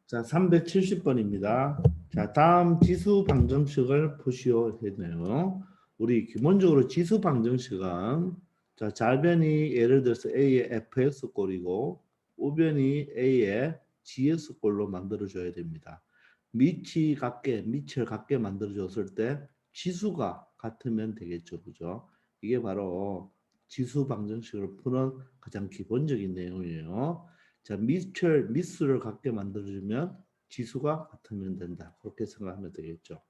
자, 370번입니다. 자, 다음 지수 방정식을 푸시오 했네요. 우리 기본적으로 지수 방정식은 자, 좌변이 예를 들어서 A의 fx 꼴이고 우변이 A의 gx 꼴로 만들어줘야 됩니다. 밑을 같게 만들어줬을 때 지수가 같으면 되겠죠. 그죠? 이게 바로 지수 방정식을 푸는 가장 기본적인 내용이에요. 자, 미수를 같게 만들어주면 지수가 같으면 된다. 그렇게 생각하면 되겠죠.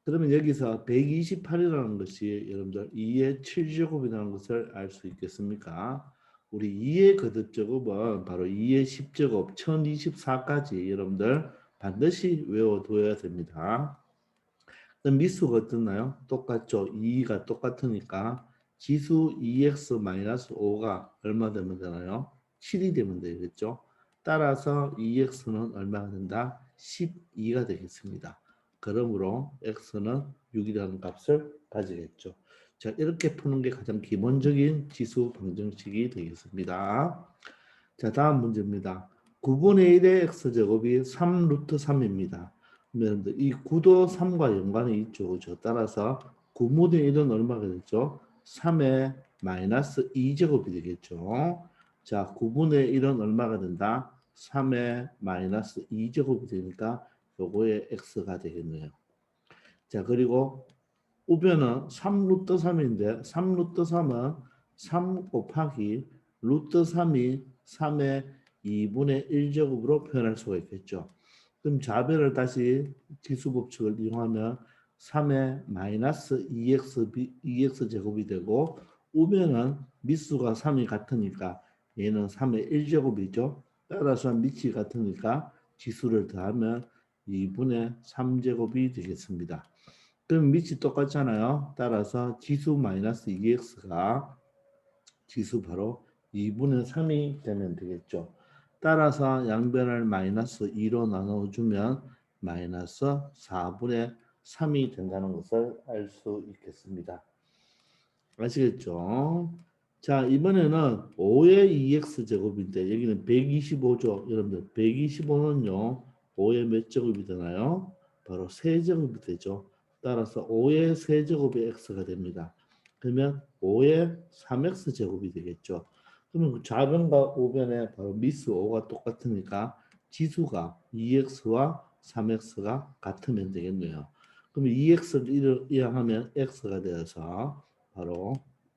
그러면 여기서 128이라는 것이 여러분들 2의 7제곱이라는 것을 알 수 있겠습니까? 우리 2의 거듭제곱은 바로 2의 10제곱 1024까지 여러분들 반드시 외워둬야 됩니다. 그럼 미수가 어떻나요? 똑같죠. 2가 똑같으니까 지수 2x-5가 얼마 되면 되나요? 7이 되면 되겠죠. 따라서 2x는 얼마가 된다? 12가 되겠습니다. 그러므로 x는 6이라는 값을 가지겠죠. 자, 이렇게 푸는 게 가장 기본적인 지수 방정식이 되겠습니다. 자, 다음 문제입니다. 9분의 1의 x제곱이 3 루트 3입니다. 그러면 이 9도 3과 연관이 있죠. 그렇죠? 따라서 9분의 1은 얼마가 되죠? 3의 마이너스 2제곱이 되겠죠. 자, 9분의 1은 얼마가 된다? 3의 마이너스 2제곱이 되니까 요거의 x가 되겠네요. 자, 그리고 우변은 3 루트 3인데 3 루트 3은 3 곱하기 루트 3이 3의 2분의 1제곱으로 표현할 수가 있겠죠. 그럼 좌변을 다시 기수법칙을 이용하면 3의 마이너스 2x 제곱이 되고 우변은 밑수가 3이 같으니까 얘는 3의 1제곱이죠. 따라서 밑이 같으니까 지수를 더하면 2분의 3제곱이 되겠습니다. 그럼 밑이 똑같잖아요. 따라서 지수 마이너스 2x가 지수 바로 2분의 3이 되면 되겠죠. 따라서 양변을 마이너스 2로 나눠주면 마이너스 4분의 3이 된다는 것을 알 수 있겠습니다. 아시겠죠? 자, 이번에는 5의 2x 제곱인데 여기는 125죠. 여러분들 125는요. 5의 몇 제곱이 되나요? 바로 세제곱이 되죠. 따라서 5의 세제곱이 x가 됩니다. 그러면 5의 3x 제곱이 되겠죠. 그러면 그 좌변과 우변에 바로 미수 5가 똑같으니까 지수가 2x와 3x가 같으면 되겠네요. 그러면 2x를 이항하면 x가 되어서 바로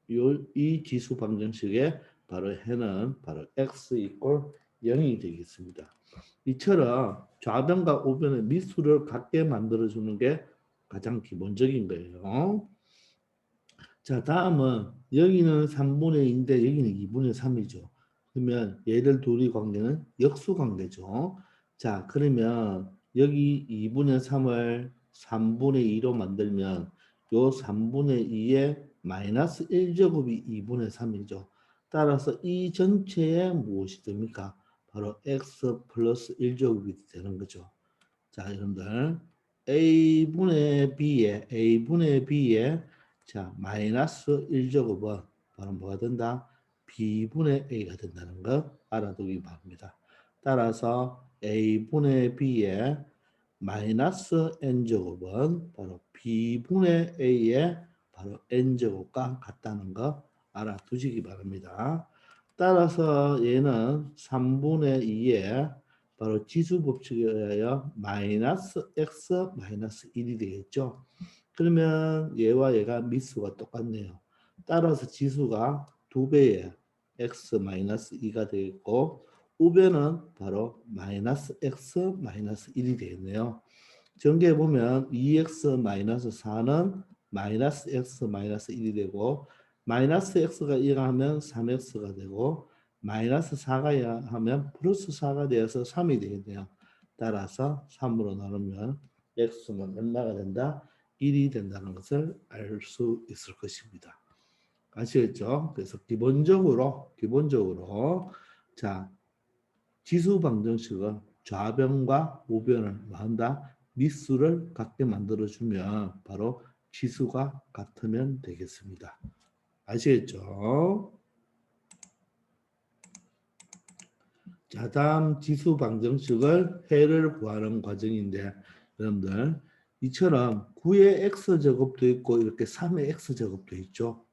이 지수 방정식의 바로 해는 바로 x 이꼴 0이 되겠습니다. 이처럼 좌변과 우변의 미수를 같게 만들어주는 게 가장 기본적인 거예요. 자, 다음은 여기는 3분의 2인데 여기는 2분의 3이죠. 그러면 얘들 둘이 관계는 역수 관계죠. 자, 그러면 여기 2분의 3을 3분의 2로 만들면 요 3분의 2의 마이너스 1제곱이 2분의 3이죠. 따라서 이 전체에 무엇이 됩니까? 바로 x 플러스 1제곱이 되는 거죠. 자, 여러분들 A분의 B에 자, 마이너스 1제곱은 바로 뭐가 된다? B분의 A가 된다는 거 알아두기 바랍니다. 따라서 A분의 B에 마이너스 N제곱은 바로 B분의 A의 바로 N제곱과 같다는 거 알아두시기 바랍니다. 따라서 얘는 3분의 2에 바로 지수 법칙에 의하여 마이너스 x 마이너스 1이 되겠죠. 그러면 얘와 얘가 미수가 똑같네요. 따라서 지수가 2배의 x 마이너스 2가 되겠고 우변은 바로 마이너스 x 마이너스 1이 되겠네요. 전개해 보면 2x 마이너스 4는 마이너스 x 마이너스 1이 되고 마이너스 x가 이하면 3x가 되고 마이너스 4가 이하면 플러스 4가 되어서 3이 되겠네요. 따라서 3으로 나누면 x는 얼마가 된다? 1이 된다는 것을 알 수 있을 것입니다. 아시겠죠? 그래서 기본적으로 자, 지수 방정식은 좌변과 우변을 뭐한다? 밑수를 같게 만들어주면 바로 지수가 같으면 되겠습니다. 아시겠죠? 자, 다음 지수 방정식을 해를 구하는 과정인데 여러분들 이처럼 9의 x제곱도 있고 이렇게 3의 x제곱도 있죠.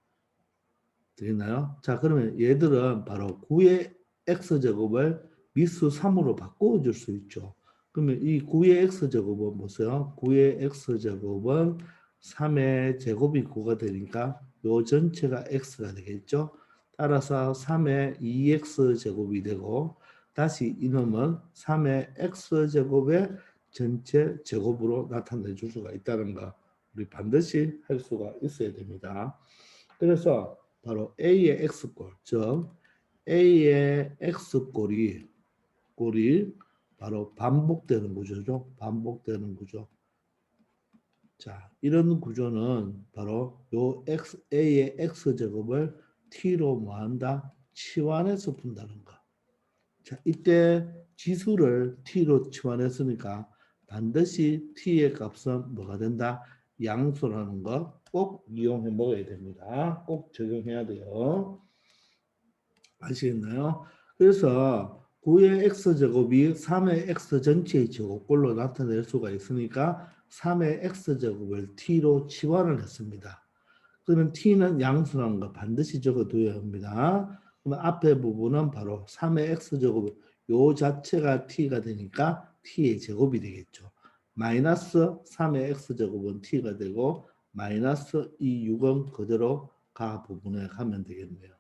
되겠나요? 자, 그러면 얘들은 바로 9의 x제곱을 미수 3으로 바꾸어 줄 수 있죠. 그러면 이 9의 x제곱은 보세요. 9의 x제곱은 3의 제곱이 9가 되니까 요 전체가 x가 되겠죠. 따라서 3의 2x제곱이 되고 다시 이놈은 3의 x제곱의 전체 제곱으로 나타내 줄 수가 있다는 거 우리 반드시 할 수가 있어야 됩니다. 그래서 바로 A의 X꼴, 즉 A의 꼴이 바로 반복되는 구조죠. 반복되는 구조. 자, 이런 구조는 바로 요 A의 X제곱을 T로 뭐한다? 치환해서 푼다는 거. 자, 이때 지수를 T로 치환했으니까 반드시 T의 값은 뭐가 된다? 양수라는 거 꼭 이용해 먹어야 됩니다. 꼭 적용해야 돼요. 아시겠나요? 그래서 9의 x제곱이 3의 x 전체의 제곱꼴로 나타낼 수가 있으니까 3의 x제곱을 t로 치환을 했습니다. 그러면 t는 양수라는 거 반드시 적어둬야 합니다. 그러면 앞에 부분은 바로 3의 x제곱 요 자체가 t가 되니까 t의 제곱이 되겠죠. 마이너스 3의 x제곱은 t가 되고 마이너스 이 6은 그대로 가 부분에 가면 되겠네요.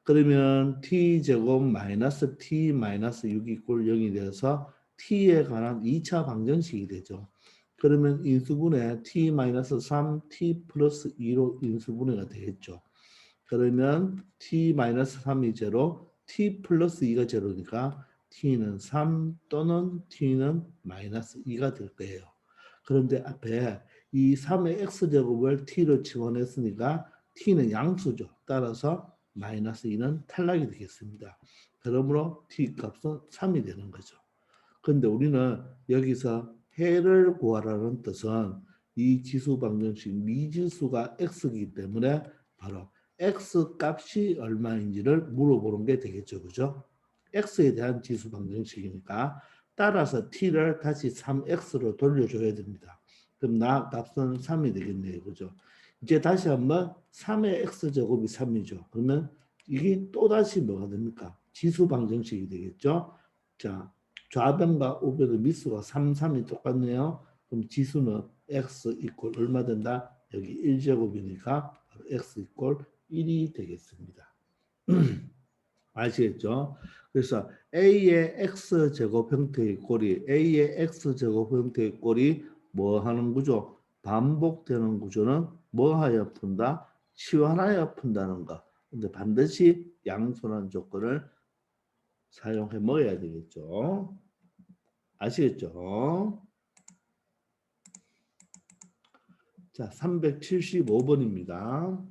그러면 t제곱 마이너스 t 마이너스 6이 꼴 0이 되어서 t에 관한 2차 방정식이 되죠. 그러면 인수분해 t 마이너스 3 t 플러스 2로 인수분해가 되겠죠. 그러면 t 마이너스 3이 제로 t 플러스 2가 제로니까 t는 3 또는 t는 마이너스 2가 될 거예요. 그런데 앞에 이 3의 x제곱을 t로 치환했으니까 t는 양수죠. 따라서 마이너스 2는 탈락이 되겠습니다. 그러므로 t 값은 3이 되는 거죠. 그런데 우리는 여기서 해를 구하라는 뜻은 이 지수 방정식 미지수가 x이기 때문에 바로 x 값이 얼마인지를 물어보는 게 되겠죠. 그죠? x에 대한 지수 방정식이니까 따라서 t를 다시 3x로 돌려줘야 됩니다. 그럼 나 값은 3이 되겠네요. 그죠? 이제 다시 한번 3의 x제곱이 3이죠. 그러면 이게 또다시 뭐가 됩니까? 지수 방정식이 되겠죠. 자, 좌변과 우변의 미수가 3, 3이 똑같네요. 그럼 지수는 x 이꼴 얼마 된다? 여기 1제곱이니까 x 이꼴 1이 되겠습니다. 아시겠죠? 그래서 a의 x제곱 형태의 꼴이 a의 x제곱 형태의 꼴이 뭐 하는 구조? 반복되는 구조는 뭐 하여 푼다? 치환하여 푼다는 거. 근데 반드시 양수라는 조건을 사용해 먹어야 되겠죠. 아시겠죠? 자, 375번입니다.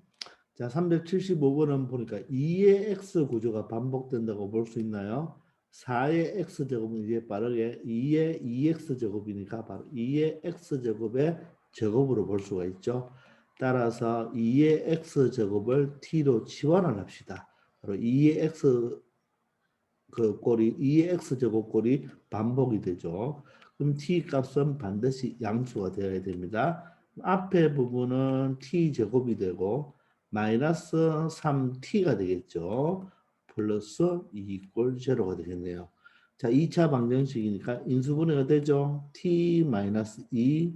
자, 375번은 보니까 2의 x 구조가 반복된다고 볼 수 있나요? 4의 x제곱은 이제 빠르게 2의 2x제곱이니까 바로 2의 x제곱의 제곱으로 볼 수가 있죠. 따라서 2의 x제곱을 t로 치환을 합시다. 바로 2의 x 꼴이 2의 x제곱 꼴이 반복이 되죠. 그럼 t 값은 반드시 양수가 되어야 됩니다. 앞에 부분은 t제곱이 되고 마이너스 3t가 되겠죠. 플러스 2 꼴 제로가 되겠네요. 자, 2차 방정식이니까 인수분해가 되죠. t 마이너스 2,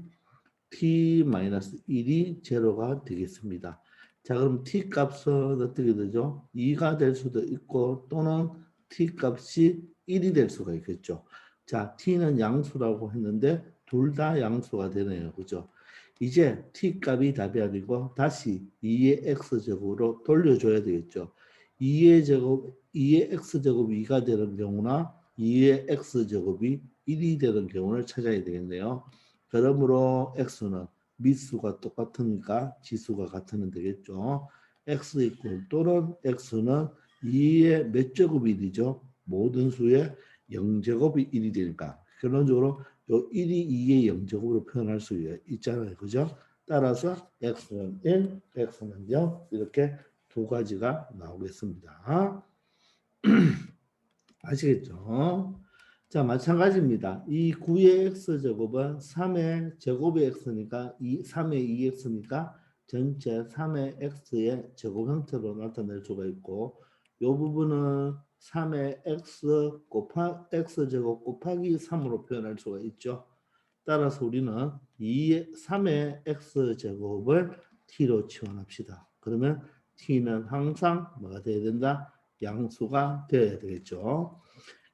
t 마이너스 1이 제로가 되겠습니다. 자, 그럼 t 값은 어떻게 되죠? 2가 될 수도 있고 또는 t 값이 1이 될 수가 있겠죠. 자, t는 양수라고 했는데 둘 다 양수가 되네요. 그죠? 이제 t 값이 답이 아니고 다시 2의 x제곱으로 돌려줘야 되겠죠. 2의 제곱, 2의 x제곱이 2가 되는 경우나 2의 x제곱이 1이 되는 경우를 찾아야 되겠네요. 그러므로 x는 미수가 똑같으니까 지수가 같으면 되겠죠. x 이퀄 또는 x는 2의 몇 제곱이 1이죠? 모든 수의 0제곱이 1이 되니까 결론적으로 요 1이 2의 0제곱으로 표현할 수 있잖아요. 그죠? 따라서 x는 1, x는 0 이렇게 두 가지가 나오겠습니다. 아시겠죠? 자, 마찬가지입니다. 이 9의 x제곱은 3의 제곱의 x니까 3의 2x니까 전체 3의 x의 제곱 형태로 나타낼 수가 있고 이 부분은 3의 x제곱 곱하기 3으로 표현할 수가 있죠. 따라서 우리는 3의 x제곱을 t로 치환합시다. 그러면 t는 항상 뭐가 돼야 된다? 양수가 되어야 되겠죠.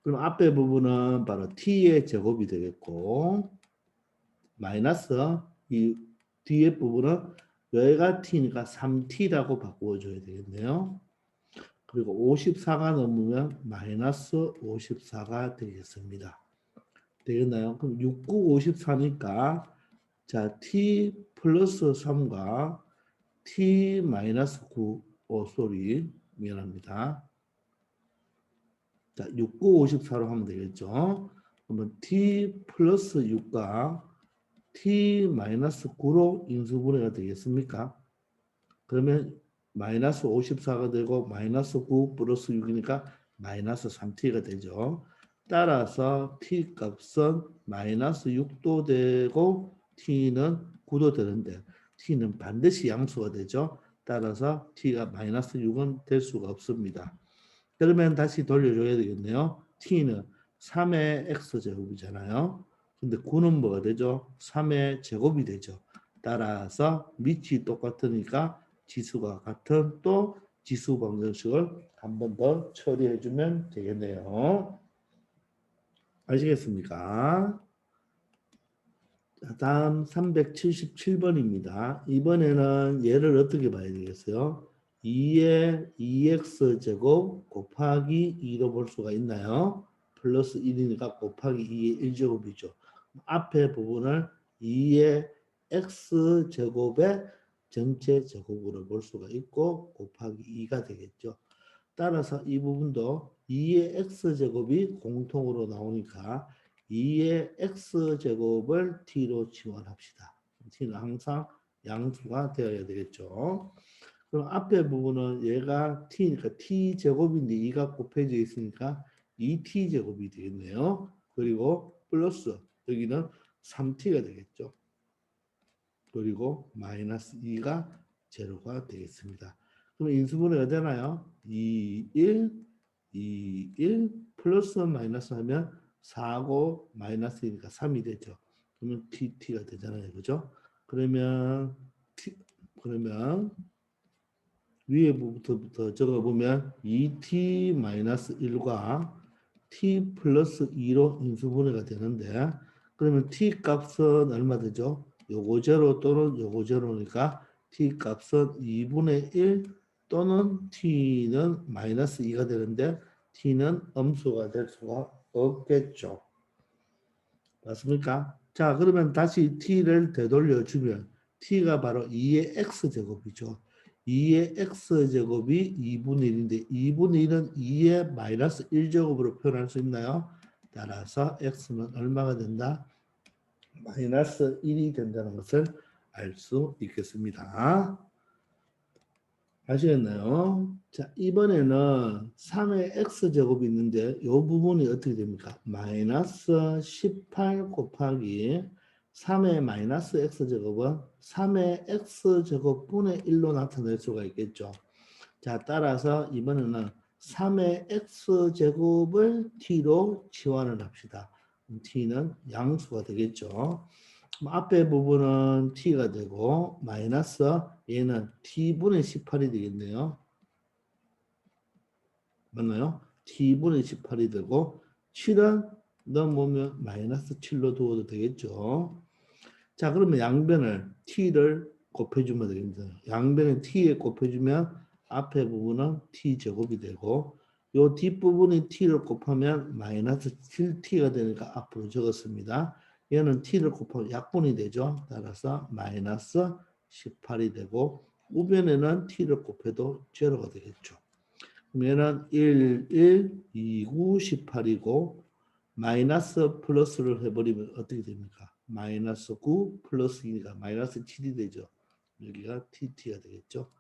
그럼 앞에 부분은 바로 t의 제곱이 되겠고 마이너스 이 뒤에 부분은 여기가 t니까 3t라고 바꾸어줘야 되겠네요. 그리고 54가 넘으면 마이너스 54가 되겠습니다. 되겠나요? 그럼 69, 54니까 자 t 플러스 3과 t 마이너스 9, 미안합니다. 자, 69, 54로 하면 되겠죠. 그러면 t 플러스 6과 t 마이너스 9로 인수분해가 되겠습니까? 그러면 마이너스 54가 되고 마이너스 9 플러스 6이니까 마이너스 3t가 되죠. 따라서 t 값은 마이너스 6도 되고 t는 9도 되는데 t는 반드시 양수가 되죠. 따라서 t가 마이너스 6은 될 수가 없습니다. 그러면 다시 돌려줘야 되겠네요. t는 3의 x제곱이잖아요. 근데 9는 뭐가 되죠? 3의 제곱이 되죠. 따라서 밑이 똑같으니까 지수가 같은 또 지수 방정식을 한 번 더 처리해주면 되겠네요. 아시겠습니까? 다음 377번입니다. 이번에는 얘를 어떻게 봐야 되겠어요? 2의 2x제곱 곱하기 2로 볼 수가 있나요? 플러스 1이니까 곱하기 2의 1제곱이죠. 앞에 부분을 2의 x제곱의 전체 제곱으로 볼 수가 있고 곱하기 2가 되겠죠. 따라서 이 부분도 2의 x제곱이 공통으로 나오니까 2의 x제곱을 t로 치환합시다. t는 항상 양수가 되어야 되겠죠. 그럼 앞에 부분은 얘가 t니까 t제곱인데 2가 곱해져 있으니까 2t제곱이 되겠네요. 그리고 플러스 여기는 3t가 되겠죠. 그리고 마이너스 2가 제로가 되겠습니다. 그럼 인수분해가 되나요? 2, 1, 2, 1 플러스 마이너스 하면 4고 마이너스니까 3이 되죠. 그러면 t가 되잖아요. 그죠? 그러면 그러면 위에 부분부터 적어보면 2t 마이너스 1과 t 플러스 2로 인수분해가 되는데 그러면 t 값은 얼마 되죠? 요거 제로 또는 요거 제로니까 t 값은 2분의 1 또는 t는 마이너스 2가 되는데 t는 음수가 될 수가 없겠죠. 맞습니까? 자, 그러면 다시 t를 되돌려 주면 t가 바로 2의 x제곱이죠. 2의 x제곱이 2분의 1인데 2분의 1은 2의 마이너스 1제곱으로 표현할 수 있나요? 따라서 x는 얼마가 된다? 마이너스 1이 된다는 것을 알 수 있겠습니다. 아시겠나요? 자, 이번에는 3의 x제곱이 있는데 이 부분이 어떻게 됩니까? 마이너스 18 곱하기 3의 마이너스 x제곱은 3의 x제곱분의 1로 나타낼 수가 있겠죠. 자, 따라서 이번에는 3의 x제곱을 t로 치환을 합시다. t는 양수가 되겠죠. 앞에 부분은 t가 되고 마이너스 얘는 t분의 18이 되겠네요. 맞나요? t분의 18이 되고 7은 넘으면 마이너스 7로 두어도 되겠죠. 자, 그러면 양변을 t를 곱해주면 되겠습니다. 양변에 t에 곱해주면 앞에 부분은 t제곱이 되고 요 뒷부분에 t를 곱하면 마이너스 7t가 되니까 앞으로 적었습니다. 얘는 t를 곱하면 약분이 되죠. 따라서 마이너스 18이 되고 우변에는 t를 곱해도 제로가 되겠죠. 그럼 얘는 1, 1, 2, 9, 18이고 마이너스 플러스를 해버리면 어떻게 됩니까? 마이너스 9 플러스 2가 마이너스 7이 되죠. 여기가 t가 되겠죠.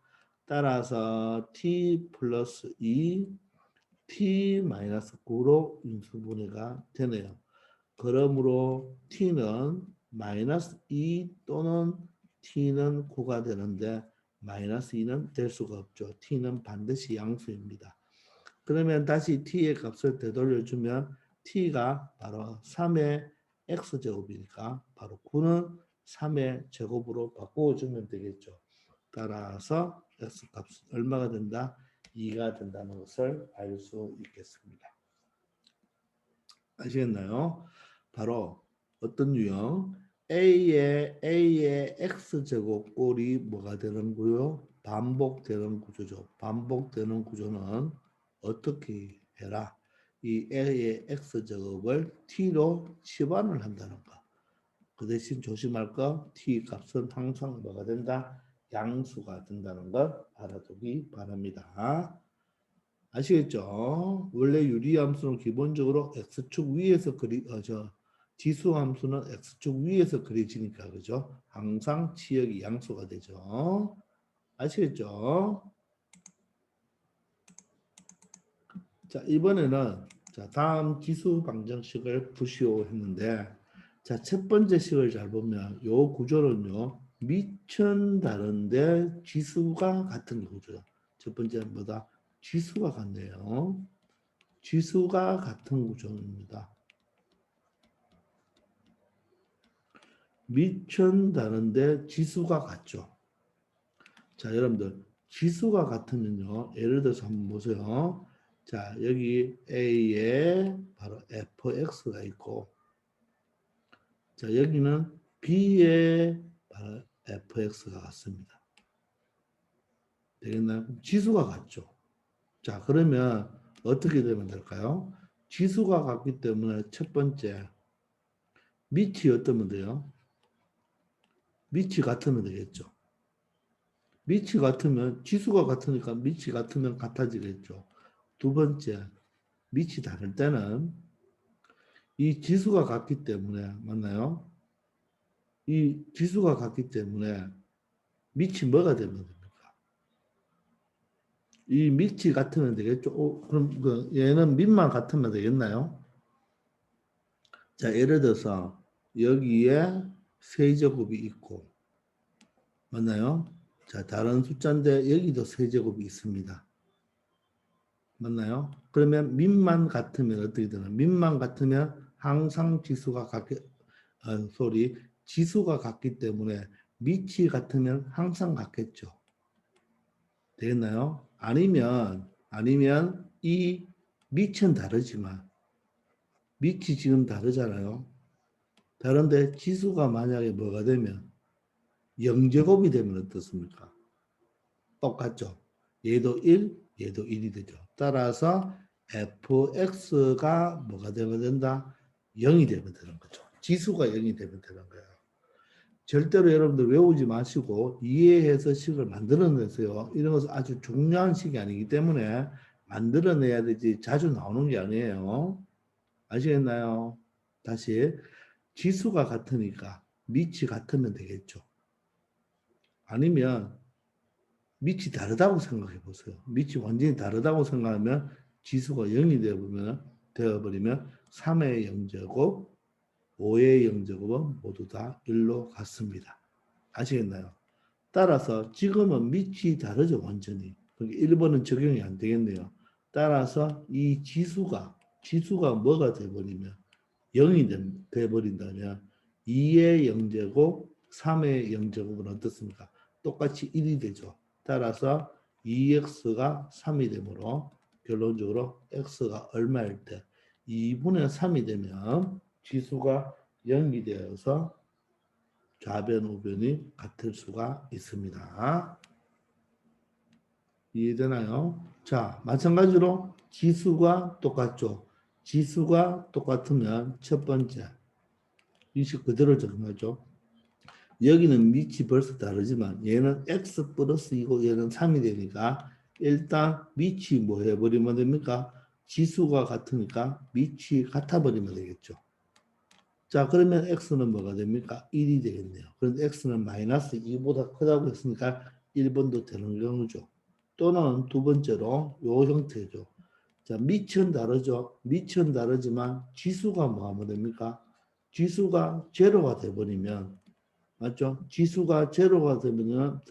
따라서 t 플러스 2, t-9로 인수분해가 되네요. 그러므로 t는 마이너스 2 또는 t는 9가 되는데 마이너스 2는 될 수가 없죠. t는 반드시 양수입니다. 그러면 다시 t의 값을 되돌려주면 t가 바로 3의 x제곱이니까 바로 9는 3의 제곱으로 바꿔주면 되겠죠. 따라서 x값은 얼마가 된다? 2가 된다는 것을 알 수 있겠습니다. 아시겠나요? 바로 어떤 유형? A의 X제곱 꼴이 뭐가 되는 구요? 반복되는 구조죠. 반복되는 구조는 어떻게 해라? 이 A의 X제곱을 T로 치환을 한다는 거. 그 대신 조심할 거 T 값은 항상 뭐가 된다? 양수가 된다는 걸 알아두기 바랍니다. 아시겠죠? 원래 유리함수는 기본적으로 x축 위에서 지수함수는 x축 위에서 그려지니까 그죠? 항상 치역이 양수가 되죠. 아시겠죠? 자, 이번에는 자, 다음 지수 방정식을 푸시오 했는데 자, 첫 번째 식을 잘 보면 요 구조는요. 미천 다른데 지수가 같은 구조죠. 첫 번째는 뭐다? 지수가 같네요. 지수가 같은 구조입니다. 미천 다른데 지수가 같죠. 자, 여러분들 지수가 같으면요. 예를 들어서 한번 보세요. 자, 여기 A에 바로 fx가 있고 자, 여기는 B에 바로 fx가 같습니다. 되겠나요? 지수가 같죠. 자, 그러면 어떻게 되면 될까요? 지수가 같기 때문에 첫 번째 밑이 어떠면 돼요? 밑이 같으면 되겠죠. 밑이 같으면 지수가 같으니까 밑이 같으면 같아지겠죠. 두 번째, 밑이 다를 때는 이 지수가 같기 때문에 맞나요? 이 지수가 같기 때문에 밑이 뭐가 되면 됩니까? 이 밑이 같으면 되겠죠. 그럼 얘는 밑만 같으면 되겠나요? 자, 예를 들어서 여기에 세제곱이 있고 맞나요? 자, 다른 숫자인데 여기도 세제곱이 있습니다. 맞나요? 그러면 밑만 같으면 어떻게 되나? 밑만 같으면 항상 지수가 지수가 같기 때문에 밑이 같으면 항상 같겠죠. 되겠나요? 아니면 이 밑은 다르지만 밑이 지금 다르잖아요. 다른데 지수가 만약에 뭐가 되면 0제곱이 되면 어떻습니까? 똑같죠. 얘도 1, 얘도 1이 되죠. 따라서 fx가 뭐가 되면 된다? 0이 되면 되는 거죠. 지수가 0이 되면 되는 거예요. 절대로 여러분들 외우지 마시고 이해해서 식을 만들어내세요. 이런 것은 아주 중요한 식이 아니기 때문에 만들어내야 되지 자주 나오는 게 아니에요. 아시겠나요? 다시 지수가 같으니까 밑이 같으면 되겠죠. 아니면 밑이 다르다고 생각해 보세요. 밑이 완전히 다르다고 생각하면 지수가 0이 되어버리면 3의 영제곱, 5의 영제곱은 모두 다 1로 같습니다. 아시겠나요? 따라서 지금은 밑이 다르죠. 완전히. 그러니까 1번은 적용이 안 되겠네요. 따라서 이 지수가 뭐가 돼버리면 0이 돼버린다면 2의 영제곱, 3의 영제곱은 어떻습니까? 똑같이 1이 되죠. 따라서 2x가 3이 되므로 결론적으로 x가 얼마일 때 2분의 3이 되면 지수가 0이 되어서 좌변 우변이 같을 수가 있습니다. 이해되나요? 자, 마찬가지로 지수가 똑같죠. 지수가 똑같으면 첫 번째 이식 그대로 적용하죠. 여기는 밑이 벌써 다르지만 얘는 x 플러스 2고 얘는 3이 되니까 일단 밑이 뭐 해버리면 됩니까? 지수가 같으니까 밑이 같아버리면 되겠죠. 자, 그러면 x는 뭐가 됩니까? 1이 되겠네요. 그런데 x는 마이너스 2보다 크다고 했으니까 1번도 되는 경우죠. 또는 두 번째로 요 형태죠. 자, 밑은 다르죠. 밑은 다르지만 지수가 뭐 하면 됩니까? 지수가 제로가 돼버리면 맞죠? 지수가 제로가 돼버리면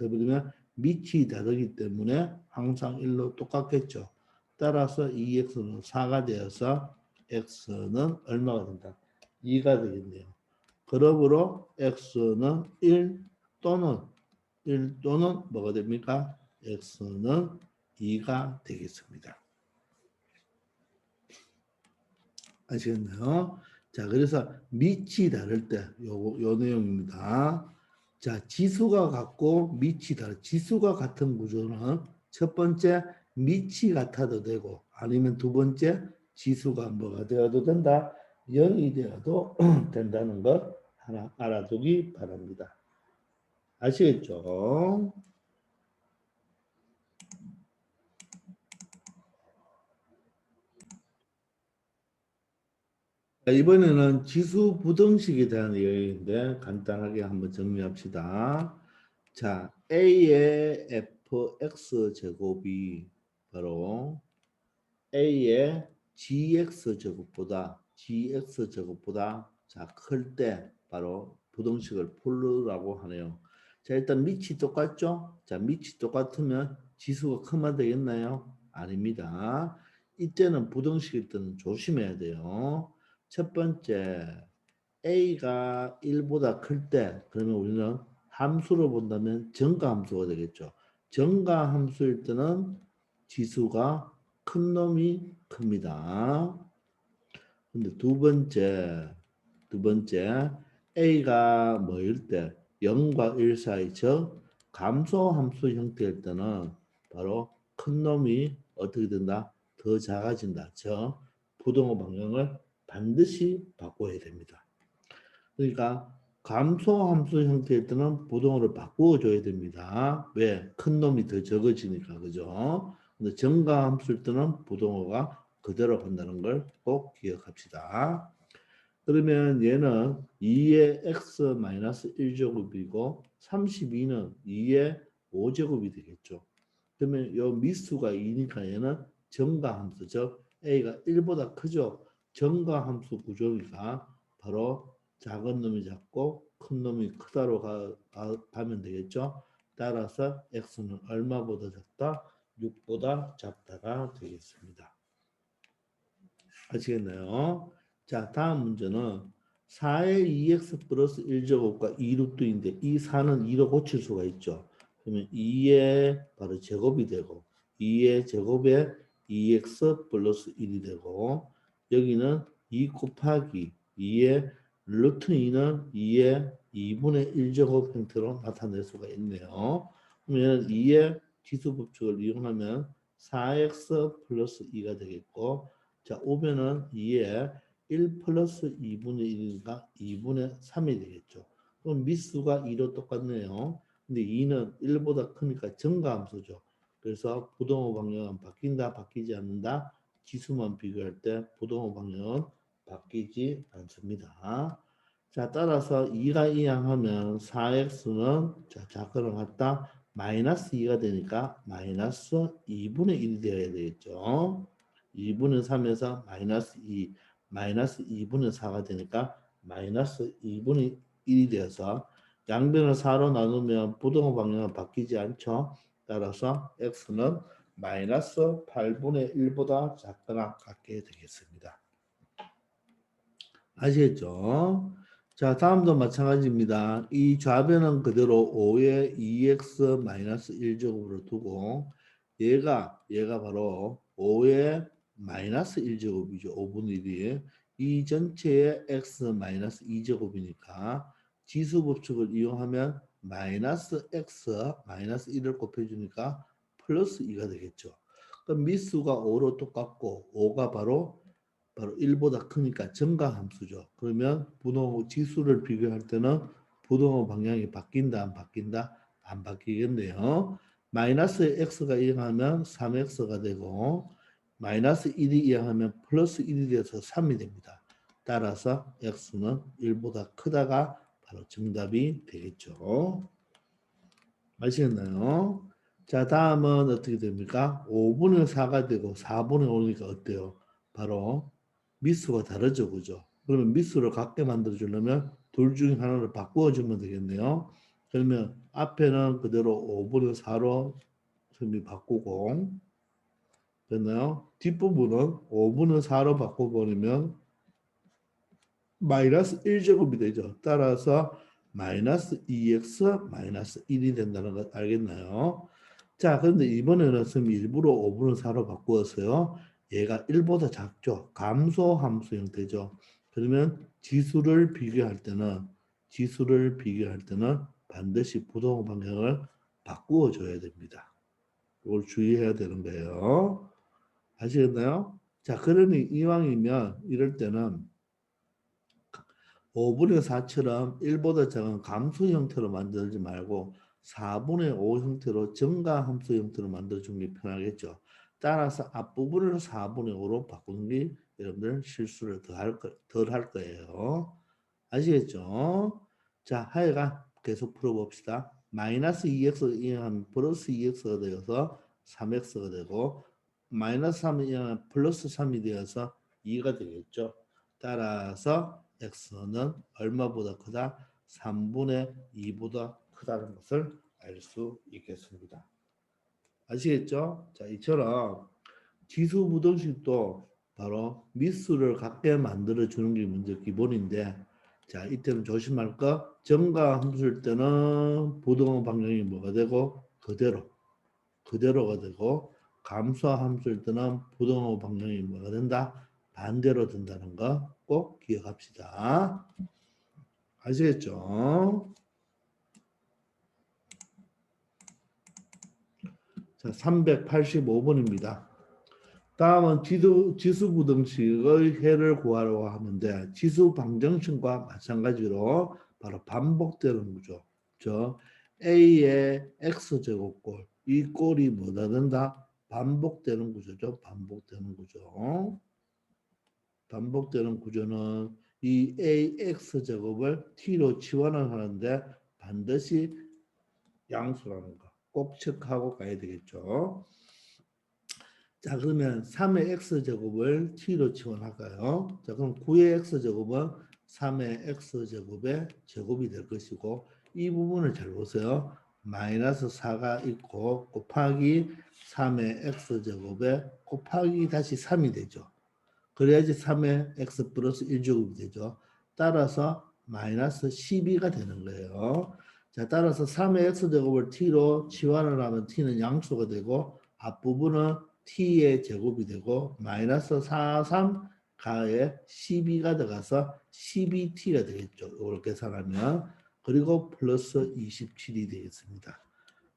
밑이 다르기 때문에 항상 1로 똑같겠죠. 따라서 2x는 4가 되어서 x는 얼마가 된다? 2가 되겠네요. 그러므로 x는 1 또는 뭐가 됩니까? x는 2가 되겠습니다. 아시겠나요? 자, 그래서 밑이 다를 때 요 내용입니다. 자, 지수가 같고 밑이 지수가 같은 구조는 첫 번째 밑이 같아도 되고 아니면 두 번째 지수가 뭐가 되어도 된다. 0이 되어도 된다는 것 하나 알아두기 바랍니다. 아시겠죠? 자, 이번에는 지수 부등식에 대한 내용인데 간단하게 한번 정리합시다. 자, A의 fx 제곱이 바로 A의 gx 제곱보다 자, 클 때 바로 부등식을 풀으라고 하네요. 자, 일단 밑이 똑같죠? 자, 밑이 똑같으면 지수가 크면 되겠나요? 아닙니다. 이때는 부등식일 때는 조심해야 돼요. 첫 번째, A가 1보다 클 때, 그러면 우리는 함수로 본다면 정가함수가 되겠죠. 정가함수일 때는 지수가 큰 놈이 큽니다. 근데 두 번째, A가 뭐일 때, 0과 1 사이, 즉, 감소함수 형태일 때는 바로 큰 놈이 어떻게 된다? 더 작아진다. 즉, 부동호 방향을 반드시 바꿔야 됩니다. 그러니까 감소함수 형태일 때는 부동호를 바꾸어 줘야 됩니다. 왜? 큰 놈이 더 적어지니까 그죠? 근데 정가함수일 때는 부동호가 그대로 간다는 걸 꼭 기억합시다. 그러면 얘는 2의 x-1제곱이고 32는 2의 5제곱이 되겠죠. 그러면 요 미수가 2니까 얘는 정가함수, 즉 a가 1보다 크죠. 정가함수 구조니까 바로 작은 놈이 작고 큰 놈이 크다로 가면 되겠죠. 따라서 x는 얼마보다 작다? 6보다 작다가 되겠습니다. 아시겠나요? 자, 다음 문제는 4의 2x 플러스 1제곱과 2루트인데 이 4는 2로 고칠 수가 있죠. 그러면 2의 바로 제곱이 되고 2의 제곱에 2x 플러스 1이 되고 여기는 2 곱하기 2의 루트 2는 2의 2분의 1제곱 형태로 나타낼 수가 있네요. 그러면 2의 지수법칙을 이용하면 4x 플러스 2가 되겠고 자, 오면은 2에 1 플러스 2분의 1인가 2분의 3이 되겠죠. 그럼 미수가 2로 똑같네요. 근데 2는 1보다 크니까 정가함수죠. 그래서 부동호 방향은 바뀐다, 바뀌지 않는다. 지수만 비교할 때 부동호 방향은 바뀌지 않습니다. 자, 따라서 2가 이항하면 4x는 자, 작거나 같다. 마이너스 2가 되니까 마이너스 2분의 1이 되어야 되겠죠. 2분의 3에서 마이너스 2, 마이너스 2분의 4가 되니까 마이너스 2분의 1이 되어서 양변을 4로 나누면 부동호 방향은 바뀌지 않죠. 따라서 x는 마이너스 8분의 1보다 작거나 같게 되겠습니다. 아시겠죠? 자, 다음도 마찬가지입니다. 이 좌변은 그대로 5의 2x-1제곱으로 두고 얘가 바로 5의 마이너스 1제곱이죠. 5분의 1이. 이 전체의 x-2제곱이니까 지수법칙을 이용하면 마이너스 x 마이너스 1을 곱해주니까 플러스 2가 되겠죠. 그럼 미수가 5로 똑같고 5가 바로 1보다 크니까 증가함수죠. 그러면 부동호 지수를 비교할 때는 부동호 방향이 바뀐다 안 바뀐다? 안 바뀌겠네요. 마이너스 x가 이항하면 3x가 되고 마이너스 1이 이항하면 플러스 1이 돼서 3이 됩니다. 따라서 x는 1보다 크다가 바로 정답이 되겠죠. 아시겠나요? 자, 다음은 어떻게 됩니까? 5분의 4가 되고 4분의 5니까 어때요? 바로 미수가 다르죠, 그죠? 그러면 미수를 같게 만들어 주려면 둘 중에 하나를 바꾸어 주면 되겠네요. 그러면 앞에는 그대로 5분의 4로 선생님이 바꾸고, 됐나요? 뒷부분은 5분의 4로 바꿔버리면 마이너스 1제곱이 되죠. 따라서 마이너스 2x 마이너스 1이 된다는 걸 알겠나요? 자, 그런데 이번에는 선생님이 일부러 5분의 4로 바꾸었어요. 얘가 1보다 작죠. 감소 함수 형태죠. 그러면 지수를 비교할 때는 반드시 부동 방향을 바꾸어 줘야 됩니다. 이걸 주의해야 되는 거예요. 아시겠나요? 자, 그러니 이왕이면 이럴 때는 5분의 4처럼 1보다 작은 감수 형태로 만들지 말고 4분의 5 형태로 증가 함수 형태로 만들어주는 게 편하겠죠. 따라서 앞부분을 4분의 5로 바꾸는 게 여러분들 실수를 덜 할 거예요. 아시겠죠? 자, 하여간 계속 풀어봅시다. 마이너스 2x 이하면 플러스 2x가 되어서 3x가 되고 마이너스 3을 이하면 플러스 3이 되어서 2가 되겠죠. 따라서 x는 얼마보다 크다? 3분의 2보다 크다는 것을 알 수 있겠습니다. 아시겠죠? 자, 이처럼 지수 부등식도 바로 미수를 갖게 만들어 주는 게 먼저 기본인데, 자, 이때는 조심할 거. 정과 함수일 때는 부등호 방향이 뭐가 되고 그대로가 되고, 감소와 함수일 때는 부등호 방향이 뭐가 된다? 반대로 된다는 거 꼭 기억합시다. 아시겠죠? 자, 385번입니다. 다음은 지수 부등식의 해를 구하려고 하는데 지수 방정식과 마찬가지로 바로 반복되는 구조. 저 A의 X제곱꼴 이 꼴이 뭐가 된다? 반복되는 구조죠. 반복되는 구조. 반복되는 구조는 이 AX제곱을 T로 치환을 하는데 반드시 양수라는 거 꼭 체크하고 가야 되겠죠. 자, 그러면 3의 x제곱을 t로 치환할까요? 자, 그럼 9의 x제곱은 3의 x제곱의 제곱이 될 것이고 이 부분을 잘 보세요. 마이너스 4가 있고 곱하기 3의 x제곱에 곱하기 다시 3이 되죠. 그래야지 3의 x 플러스 1제곱이 되죠. 따라서 마이너스 12가 되는 거예요. 자, 따라서 3의 x제곱을 t로 치환을 하면 t는 양수가 되고 앞부분은 t의 제곱이 되고 마이너스 4, 3 가에 12가 들어가서 12t가 되겠죠. 이걸 계산하면 그리고 플러스 27이 되겠습니다.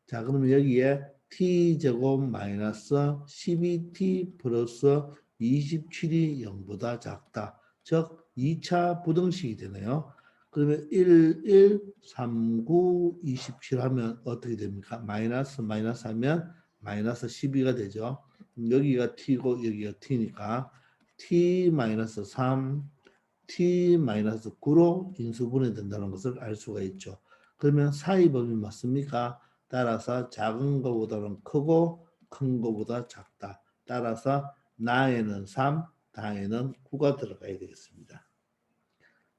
자, 그러면 여기에 t제곱 마이너스 12t 플러스 27이 0보다 작다. 즉 2차 부등식이 되네요. 그러면 1, 3, 9, 27 하면 어떻게 됩니까? 마이너스 하면 마이너스 12가 되죠. 여기가 t고 여기가 t니까 t 마이너스 3, t 마이너스 9로 인수분해 된다는 것을 알 수가 있죠. 그러면 사이범위 맞습니까? 따라서 작은 것보다는 크고 큰 것보다 작다. 따라서 나에는 3, 다에는 9가 들어가야 되겠습니다.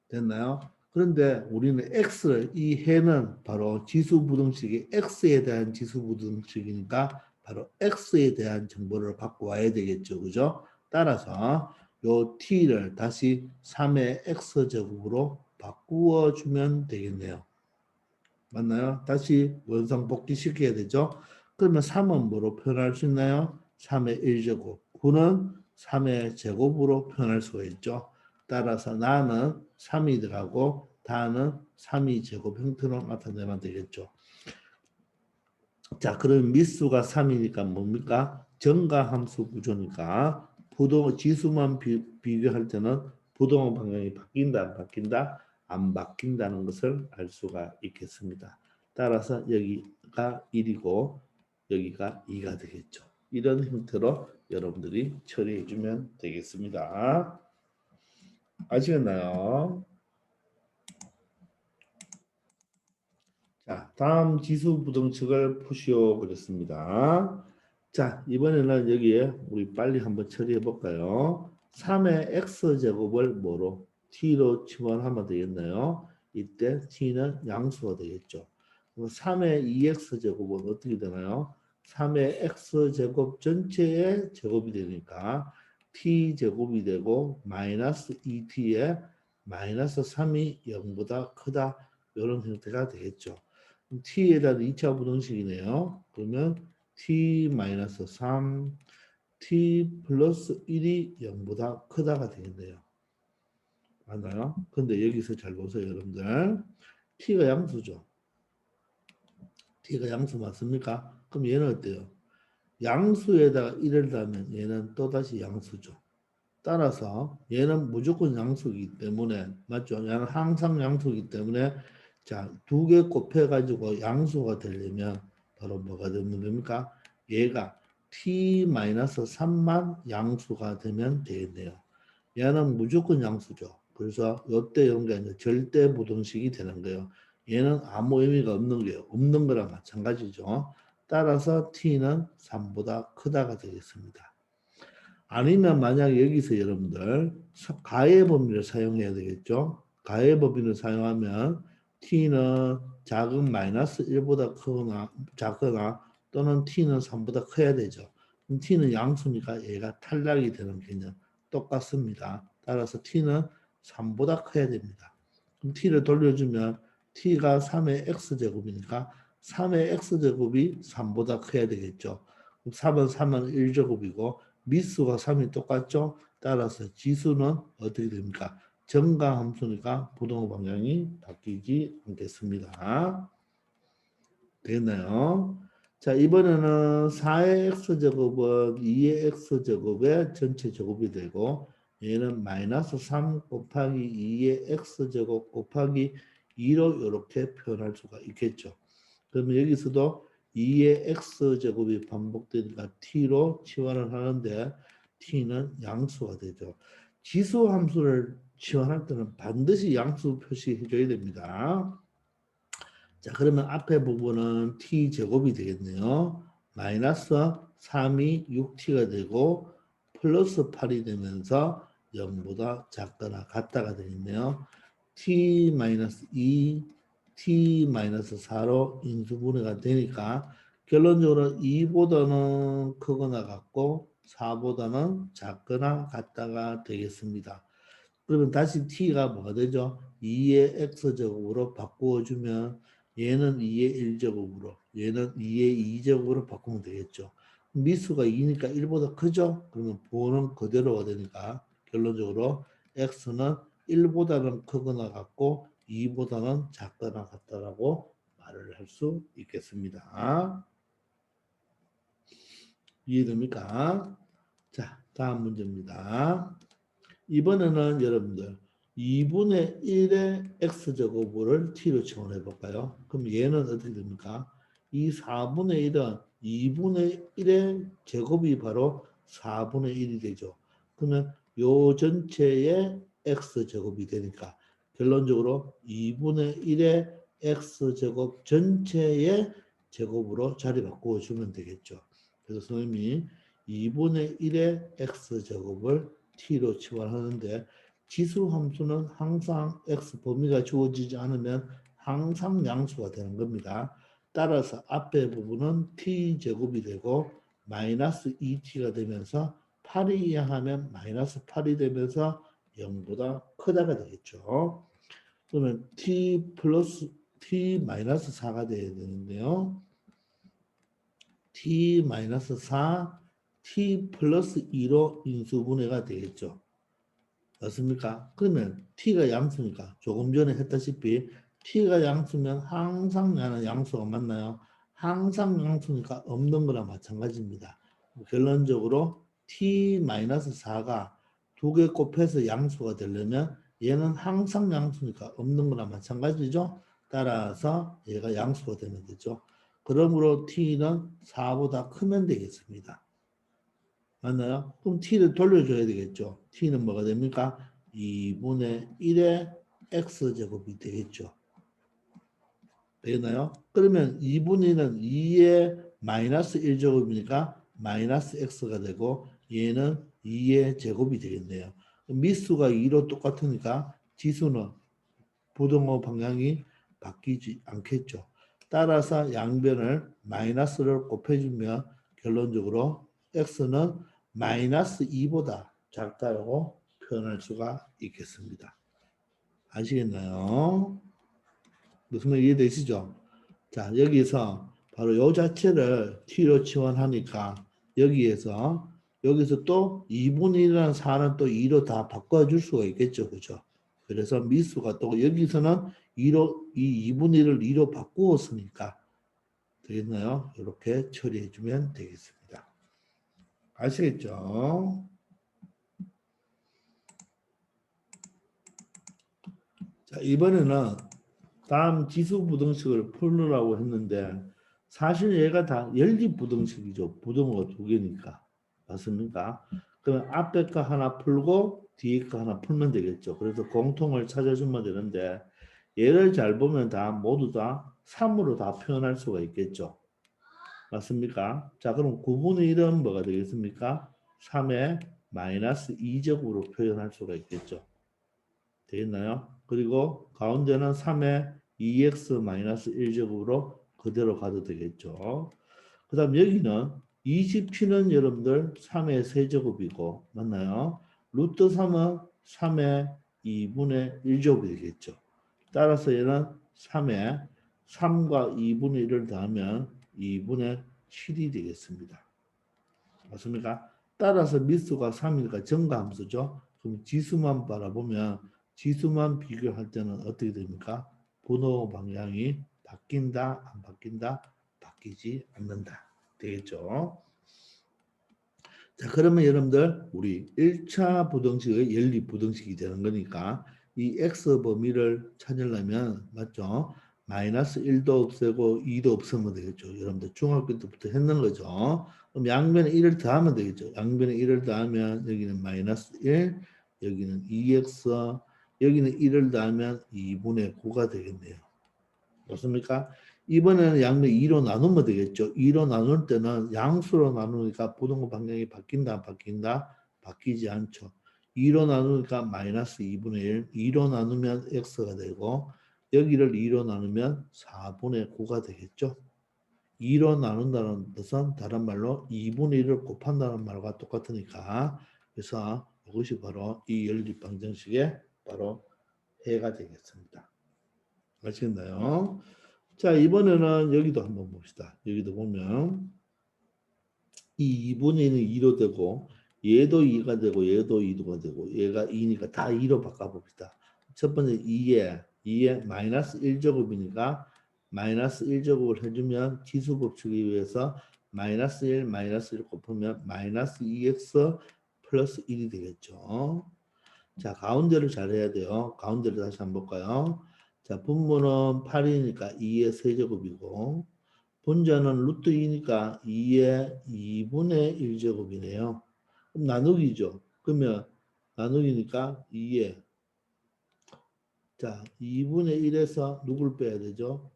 됐나요? 그런데 우리는 x, 이 해는 바로 지수부등식이 x에 대한 지수부등식이니까 바로 x에 대한 정보를 갖고 와야 되겠죠. 그죠? 따라서 요 t를 다시 3의 x제곱으로 바꾸어 주면 되겠네요. 맞나요? 다시 원상 복귀시켜야 되죠. 그러면 3은 뭐로 표현할 수 있나요? 3의 1제곱. 9는 3의 제곱으로 표현할 수가 있죠. 따라서 나는 3이 들어가고 다는 3이 제곱 형태로 나타내면 되겠죠. 자, 그럼 미수가 3이니까 뭡니까? 정가함수 구조니까 지수만 비교할 때는 부동호 방향이 바뀐다, 안 바뀐다? 안 바뀐다는 것을 알 수가 있겠습니다. 따라서 여기가 1이고 여기가 2가 되겠죠. 이런 형태로 여러분들이 처리해 주면 되겠습니다. 아시겠나요? 자, 다음 지수 부등식을 푸시오 그랬습니다. 자, 이번에는 여기에 우리 빨리 한번 처리해 볼까요? 3의 x제곱을 뭐로? t로 치환하면 되겠네요. 이때 t는 양수가 되겠죠. 그럼 3의 2x제곱은 어떻게 되나요? 3의 x제곱 전체의 제곱이 되니까 t제곱이 되고 마이너스 2t에 마이너스 3이 0보다 크다. 이런 형태가 되겠죠. t에 대한 2차 부등식이네요. 그러면 t-3, t 플러스 1이 0보다 크다가 되겠네요. 맞나요? 근데 여기서 잘 보세요, 여러분들. t가 양수죠. t가 양수 맞습니까? 그럼 얘는 어때요? 양수에다가 1을 더하면 얘는 또다시 양수죠. 따라서 얘는 무조건 양수이기 때문에 맞죠? 얘는 항상 양수이기 때문에 자, 두 개 곱해가지고 양수가 되려면 바로 뭐가 되면 됩니까? 얘가 t-3만 양수가 되면 되겠네요. 얘는 무조건 양수죠. 그래서 요때 이런 게 아니라 절대 부등식이 되는 거예요. 얘는 아무 의미가 없는 거예요. 없는 거랑 마찬가지죠. 따라서 t는 3보다 크다가 되겠습니다. 아니면 만약 여기서 여러분들 가의 범위를 사용해야 되겠죠. 가의 범위를 사용하면 t는 작은 마이너스 1보다 크거나 작거나 또는 t는 3보다 커야 되죠. 그럼 t는 양수니까 얘가 탈락이 되는 개념 똑같습니다. 따라서 t는 3보다 커야 됩니다. 그럼 t를 돌려주면 t가 3의 x제곱이니까 3의 x제곱이 3보다 커야 되겠죠. 그럼 3은 3은 1제곱이고 미수가 3이 똑같죠? 따라서 지수는 어떻게 됩니까? 정가함수니까 부동호 방향이 바뀌지 않겠습니다. 되겠나요? 자, 이번에는 4의 x제곱은 2의 x제곱의 전체 제곱이 되고 얘는 마이너스 3 곱하기 2의 x제곱 곱하기 2로 이렇게 표현할 수가 있겠죠. 그러면 여기서도 2의 x제곱이 반복되니까 t로 치환을 하는데 t는 양수가 되죠. 지수 함수를 치환할 때는 반드시 양수 표시해 줘야 됩니다. 자, 그러면 앞에 부분은 t제곱이 되겠네요. 마이너스 3이 6t가 되고 플러스 8이 되면서 0보다 작거나 같다가 되겠네요. t-2 t-4로 인수분해가 되니까 결론적으로 2보다는 크거나 같고 4보다는 작거나 같다가 되겠습니다. 그러면 다시 t가 뭐가 되죠? 2의 x제곱으로 바꾸어주면 얘는 2의 1제곱으로 얘는 2의 2제곱으로 바꾸면 되겠죠. 미수가 2니까 1보다 크죠? 그러면 부호는 그대로가 되니까 결론적으로 x는 1보다는 크거나 같고 2보다는 작거나 같다라고 말을 할 수 있겠습니다. 이해됩니까? 자, 다음 문제입니다. 이번에는 여러분들 2분의 1의 x제곱을 t로 치환해 볼까요? 그럼 얘는 어떻게 됩니까? 이 4분의 1은 2분의 1의 제곱이 바로 4분의 1이 되죠. 그러면 요 전체의 x제곱이 되니까 결론적으로 2분의 1의 x제곱 전체의 제곱으로 자리 바꾸어 주면 되겠죠. 그래서 선생님이 2분의 1의 x제곱을 t로 치환하는데 지수 함수는 항상 x 범위가 주어지지 않으면 항상 양수가 되는 겁니다. 따라서 앞에 부분은 t제곱이 되고 마이너스 2t가 되면서 8이 이항하면 마이너스 8이 되면서 0보다 크다가 되겠죠. 그러면 t 플러스 t 마이너스 4가 되어야 되는데요. t 마이너스 4 t 플러스 2로 인수분해가 되겠죠. 맞습니까? 그러면 t가 양수니까 조금 전에 했다시피 t가 양수면 항상 나는 양수가 맞나요? 항상 양수니까 없는 거랑 마찬가지입니다. 결론적으로 t-4가 두 개 곱해서 양수가 되려면 얘는 항상 양수니까 없는 거랑 마찬가지죠. 따라서 얘가 양수가 되면 되죠. 그러므로 t는 4보다 크면 되겠습니다. 맞나요? 그럼 t를 돌려줘야 되겠죠. t는 뭐가 됩니까? 2분의 1의 x제곱이 되겠죠. 되겠나요? 그러면 2분의 2의 마이너스 1제곱이니까 마이너스 x가 되고 얘는 2의 제곱이 되겠네요. 미수가 2로 똑같으니까 지수는 부등호 방향이 바뀌지 않겠죠. 따라서 양변을 마이너스를 곱해주면 결론적으로 x는 마이너스 2보다 작다고 표현할 수가 있겠습니다. 아시겠나요? 무슨 말 이해되시죠? 자, 여기서 바로 요 자체를 t로 치환하니까 여기서 또 2분의 1이라는 사는 또 2로 다 바꿔줄 수가 있겠죠. 그죠? 그래서 미수가 또 여기서는 2로, 이 2분의 1을 2로 바꾸었으니까 되겠나요? 이렇게 처리해 주면 되겠습니다. 아시겠죠? 자, 이번에는 다음 지수부등식을 풀으라고 했는데 사실 얘가 다 연립부등식이죠. 부등호가 두 개니까. 맞습니까? 그러면 앞에 거 하나 풀고 뒤에 거 하나 풀면 되겠죠. 그래서 공통을 찾아주면 되는데 얘를 잘 보면 다 모두 다 3으로 다 표현할 수가 있겠죠. 맞습니까? 자, 그럼 9분의 1은 뭐가 되겠습니까? 3의 마이너스 2제곱으로 표현할 수가 있겠죠. 되겠나요? 그리고 가운데는 3의 2x-1제곱으로 그대로 가도 되겠죠. 그 다음 여기는 20p는 여러분들 3의 세제곱이고 맞나요? 루트 3은 3의 2분의 1제곱이 되겠죠. 따라서 얘는 3의 3과 2분의 1을 더하면 2분의 7이 되겠습니다. 맞습니까? 따라서 미수가 3이니까 증가함수죠. 그럼 지수만 바라보면 지수만 비교할 때는 어떻게 됩니까? 분호 방향이 바뀐다, 안 바뀐다, 바뀌지 않는다. 되겠죠? 자, 그러면 여러분들 우리 1차 부등식의 연립 부등식이 되는 거니까 이 x 범위를 찾으려면 맞죠? 마이너스 1도 없애고 2도 없으면 되겠죠. 여러분들 중학교 때부터 했는 거죠. 그럼 양변에 1을 더하면 되겠죠. 양변에 1을 더하면 여기는 마이너스 1, 여기는 2x, 여기는 1을 더하면 2분의 9가 되겠네요. 맞습니까? 이번에는 양면 2로 나누면 되겠죠. 2로 나눌 때는 양수로 나누니까 부등호 방향이 바뀐다, 바뀐다? 바뀌지 않죠. 2로 나누니까 마이너스 2분의 1, 2로 나누면 x가 되고 여기를 2로 나누면 4분의 9가 되겠죠. 2로 나눈다는 뜻은 다른 말로 2분의 1을 곱한다는 말과 똑같으니까 그래서 이것이 바로 이 연립방정식의 바로 해가 되겠습니다. 아시겠나요? 자, 이번에는 여기도 한번 봅시다. 여기도 보면 이 2분의 1은 2로 되고 얘도 2가 되고 얘도 2가 되고 얘가 2니까 다 2로 바꿔봅시다. 첫 번째 2에 마이너스 1제곱이니까 마이너스 1제곱을 해주면 지수법칙에 의해서 마이너스 1, 마이너스 1 곱하면 마이너스 2x 플러스 1이 되겠죠. 자, 가운데를 잘 해야 돼요. 가운데를 다시 한번 볼까요? 자, 분모는 8이니까 2의 세제곱이고 분자는 루트 2니까 2의 2분의 1제곱이네요. 그럼 나누기죠. 그러면 나누기니까 2의 자 2분의 1에서 누굴 빼야 되죠?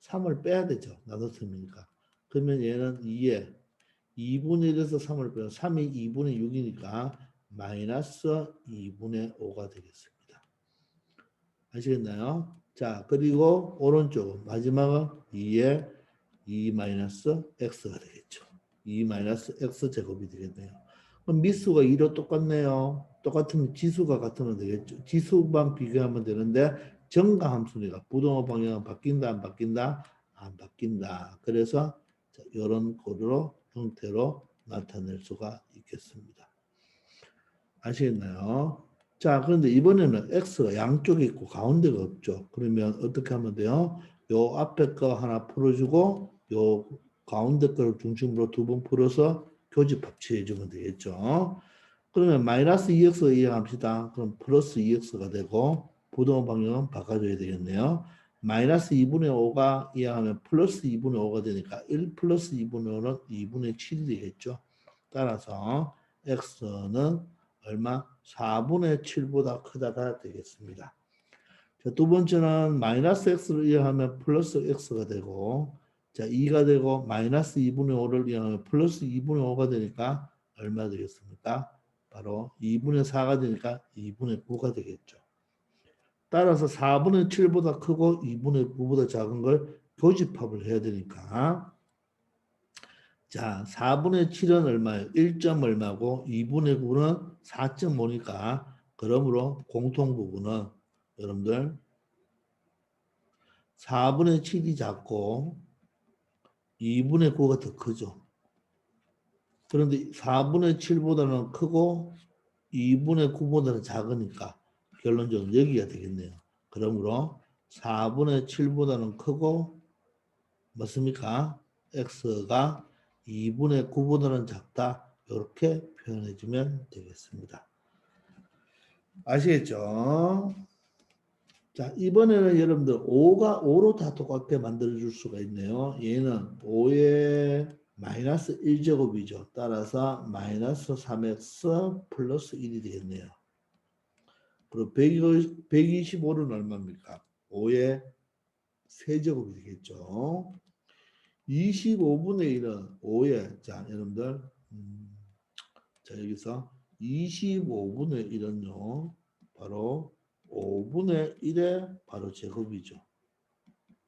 3을 빼야 되죠. 나눴으니까. 그러면 얘는 2의 2분의 1에서 3을 빼면 3이 2분의 6이니까 마이너스 2분의 5가 되겠습니다. 아시겠나요? 자, 그리고 오른쪽은 마지막은 2의 2 마이너스 x가 되겠죠. 2 마이너스 x 제곱이 되겠네요. 그럼 미수가 2로 똑같네요. 똑같으면 지수가 같으면 되겠죠. 지수만 비교하면 되는데 증가함수니까 부등호 방향은 바뀐다 안 바뀐다? 안 바뀐다. 그래서 이런 고로 형태로 나타낼 수가 있겠습니다. 아시겠나요? 자, 그런데 이번에는 x가 양쪽에 있고 가운데가 없죠. 그러면 어떻게 하면 돼요? 요 앞에 거 하나 풀어주고 요 가운데 거를 중심으로 두 번 풀어서 교집 합치해 주면 되겠죠. 그러면 마이너스 2x 이해합시다. 그럼 플러스 2x가 되고 부등호 방향은 바꿔줘야 되겠네요. 마이너스 2분의 5가 이해하면 플러스 2분의 5가 되니까 1 플러스 2분의 5는 2분의 7이 되겠죠. 따라서 x는 얼마? 4분의 7보다 크다가 되겠습니다. 자, 두 번째는 마이너스 x를 이항하면 플러스 x가 되고, 자, 2가 되고 마이너스 2분의 5를 이항하면 플러스 2분의 5가 되니까 얼마 되겠습니까? 바로 2분의 4가 되니까 2분의 9가 되겠죠. 따라서 4분의 7보다 크고 2분의 9보다 작은 걸 교집합을 해야 되니까, 자, 4분의 7은 얼마예요? 1점 얼마고 2분의 9는 4.5니까 그러므로 공통 부분은 여러분들 4분의 7이 작고 2분의 9가 더 크죠. 그런데 4분의 7보다는 크고 2분의 9보다는 작으니까 결론적으로 여기가 되겠네요. 그러므로 4분의 7보다는 크고 맞습니까? x가 2분의 9보다는 작다. 이렇게 표현해 주면 되겠습니다. 아시겠죠? 자, 이번에는 여러분들 5로 다 똑같게 만들어 줄 수가 있네요. 얘는 5의 마이너스 1제곱이죠. 따라서 마이너스 3x 플러스 1이 되겠네요. 그리고 125는 얼마입니까? 5의 세제곱이 되겠죠. 25분의 1은 5의, 자, 여러분들, 자, 여기서 25분의 1은요, 바로 5분의 1의 바로 제곱이죠.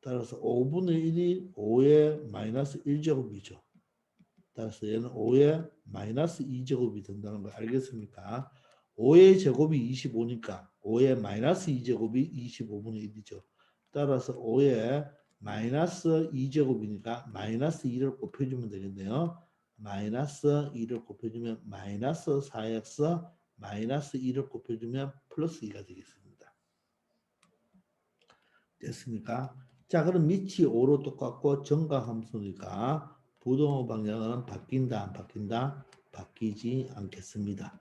따라서 5분의 1이 5의 마이너스 1제곱이죠. 따라서 얘는 5의 마이너스 2제곱이 된다는 걸 알겠습니까? 5의 제곱이 25니까 5의 마이너스 2제곱이 25분의 1이죠. 따라서 5의 마이너스 2제곱이니까 마이너스 2를 곱해주면 되겠네요. 마이너스 2를 곱해주면 마이너스 4x 마이너스 2를 곱해주면 플러스 2가 되겠습니다. 됐습니까? 자, 그럼 밑이 5로 똑같고 정각함수니까 부동호 방향은 바뀐다, 안 바뀐다? 바뀌지 않겠습니다.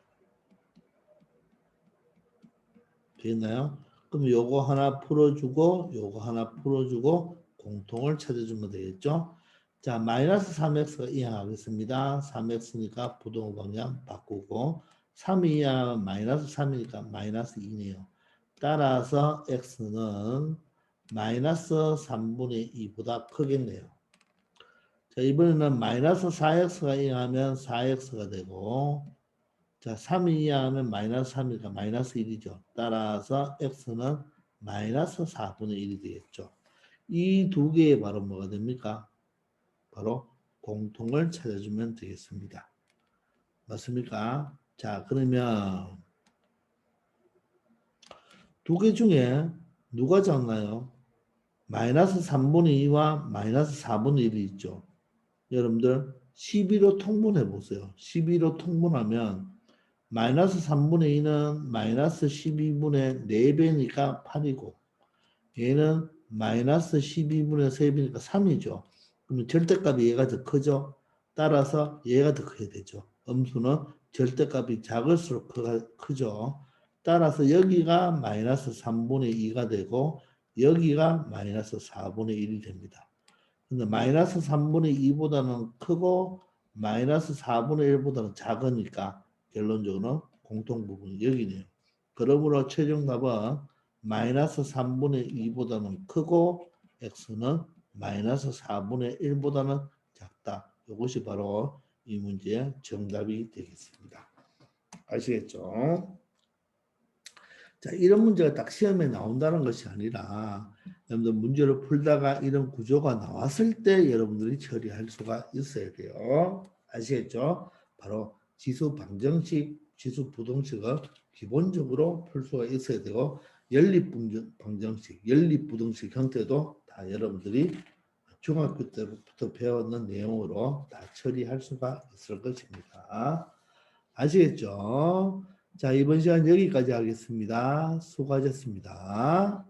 되겠나요? 그럼 요거 하나 풀어주고 요거 하나 풀어주고 공통을 찾아주면 되겠죠? 자, 마이너스 3x가 이항하겠습니다. 3x니까 부동호 방향 바꾸고 3이 이항하면 마이너스 3이니까 마이너스 2네요. 따라서 x는 마이너스 3분의 2보다 크겠네요. 자, 이번에는 마이너스 4x가 이항하면 4x가 되고, 자, 3이 이항하면 마이너스 3이니까 마이너스 1이죠. 따라서 x는 마이너스 4분의 1이 되겠죠. 이 두 개의 바로 뭐가 됩니까? 바로 공통을 찾아주면 되겠습니다. 맞습니까? 자, 그러면 두 개 중에 누가 작나요? 마이너스 3분의 2와 마이너스 4분의 1이 있죠. 여러분들 12로 통분해 보세요. 12로 통분하면 마이너스 3분의 2는 마이너스 12분의 4배니까 8이고 얘는 마이너스 12분의 3배니까 3이죠. 그러면 절대값이 얘가 더 크죠. 따라서 얘가 더 크게 되죠. 음수는 절대값이 작을수록 크죠. 따라서 여기가 마이너스 3분의 2가 되고 여기가 마이너스 4분의 1이 됩니다. 근데 마이너스 3분의 2보다는 크고 마이너스 4분의 1보다는 작으니까 결론적으로 공통 부분이 여기네요. 그러므로 최종 답은 마이너스 3분의 2보다는 크고 x는 마이너스 4분의 1보다는 작다. 이것이 바로 이 문제의 정답이 되겠습니다. 아시겠죠? 자, 이런 문제가 딱 시험에 나온다는 것이 아니라 여러분들 문제를 풀다가 이런 구조가 나왔을 때 여러분들이 처리할 수가 있어야 돼요. 아시겠죠? 바로 지수 방정식, 지수 부등식을 기본적으로 풀 수가 있어야 되고 연립 방정식, 연립 부등식 형태도 다 여러분들이 중학교 때부터 배웠는 내용으로 다 처리할 수가 있을 것입니다. 아시겠죠? 자, 이번 시간 여기까지 하겠습니다. 수고하셨습니다.